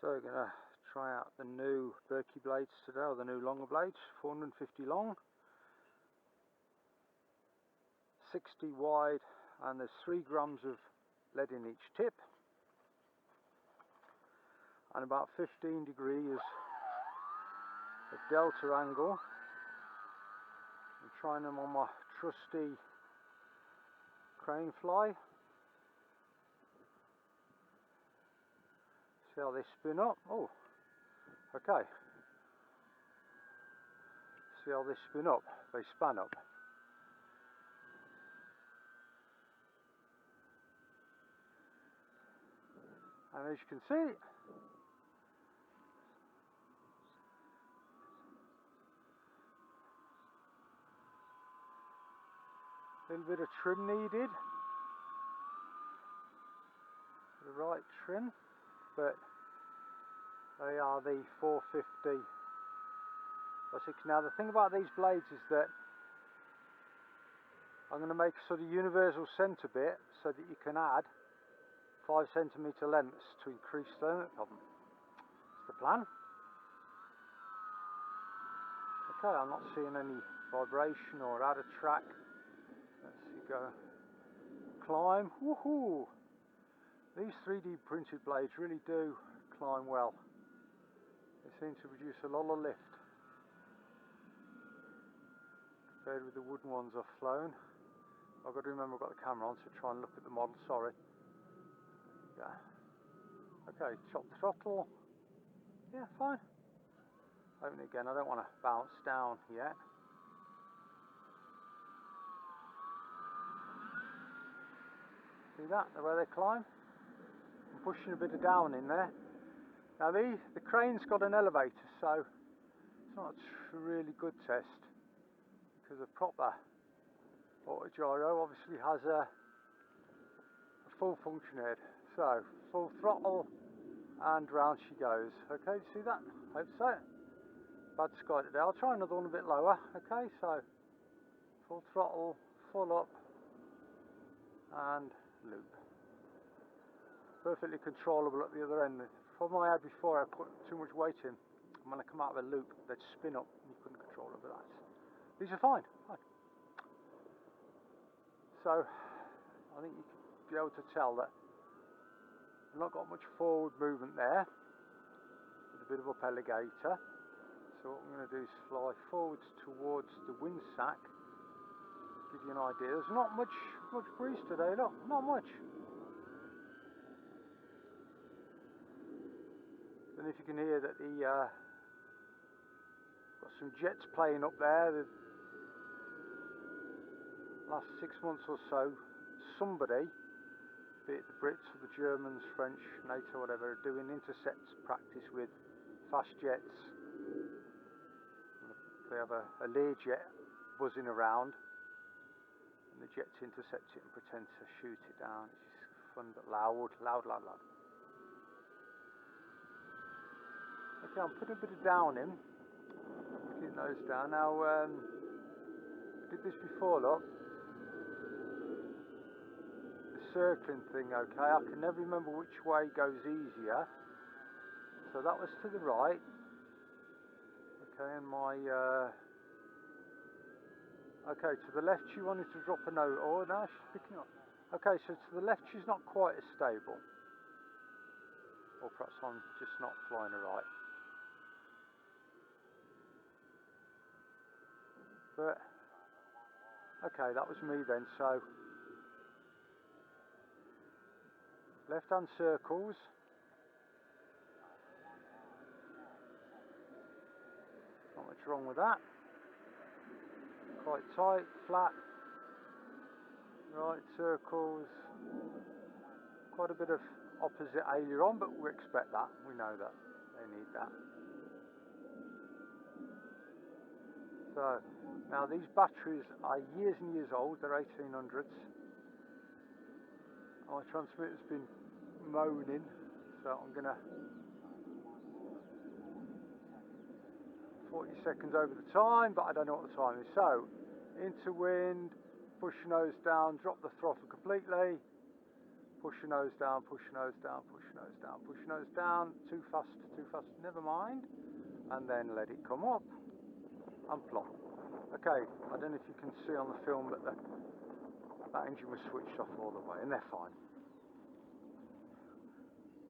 So we're going to try out the new Berkey blades today, or the new longer blades, 450 long, 60 wide, and there's 3 grams of lead in each tip, and about 15 degrees of delta angle. I'm trying them on my trusty CraneFly. See how they spin up. Oh, okay. See how they spin up. They span up. And as you can see, a little bit of trim needed. The right trim, but they are the 450 by 6. Now the thing about these blades is that I'm going to make a sort of universal centre bit so that you can add 5 centimetre lengths to increase the length of them. That's the plan. Okay, I'm not seeing any vibration or out of track. Let's see, go climb. Woohoo! These 3D printed blades really do climb well. They seem to produce a lot of lift compared with the wooden ones I've flown. I've got to remember I've got the camera on to try and look at the model, sorry. Yeah. Okay, chop the throttle. Yeah, fine. Open it again, I don't want to bounce down yet. See that, the way they climb? I'm pushing a bit of down in there. Now the crane's got an elevator, so it's not a really good test, because a proper autogyro obviously has a full function head. So full throttle and round she goes. Okay, see that? Hope so. Bad sky today. I'll try another one a bit lower. Okay, so full throttle, full up, and loop. Perfectly controllable at the other end. The problem I had before, I put too much weight in, and when I come out of a loop, they'd spin up and you couldn't control over that. These are fine. So I think you could be able to tell that I've not got much forward movement there, with a bit of up elevator. So what I'm going to do is fly forwards towards the wind sack, give you an idea. There's not much breeze today, look, not much. Don't know if you can hear that the got some jets playing up there. The last 6 months or so, somebody, be it the Brits or the Germans, French, NATO, whatever, are doing intercept practice with fast jets. They have a Learjet buzzing around, and the jets intercept it and pretend to shoot it down. It's just fun, but loud. Okay, I'm putting a bit of down in. Keep those down. Now, I did this before, look. The circling thing, okay. I can never remember which way goes easier. So that was to the right. Okay, and my... okay, to the left she wanted to drop a note. Oh, now she's picking up. Okay, so to the left she's not quite as stable. Or perhaps I'm just not flying her right. But, okay, that was me then, so left hand circles, not much wrong with that, quite tight, flat, right circles, quite a bit of opposite aileron, but we expect that, we know that, they need that. So, now these batteries are years and years old, they're 1800s. My transmitter's been moaning, so I'm going to 40 seconds over the time, but I don't know what the time is. So, into wind, push nose down, drop the throttle completely, Push your nose down, push your nose down, push your nose down, push your nose down. Too fast, never mind. And then let it come up and plop. Okay, I don't know if you can see on the film, but that engine was switched off all the way, and they're fine.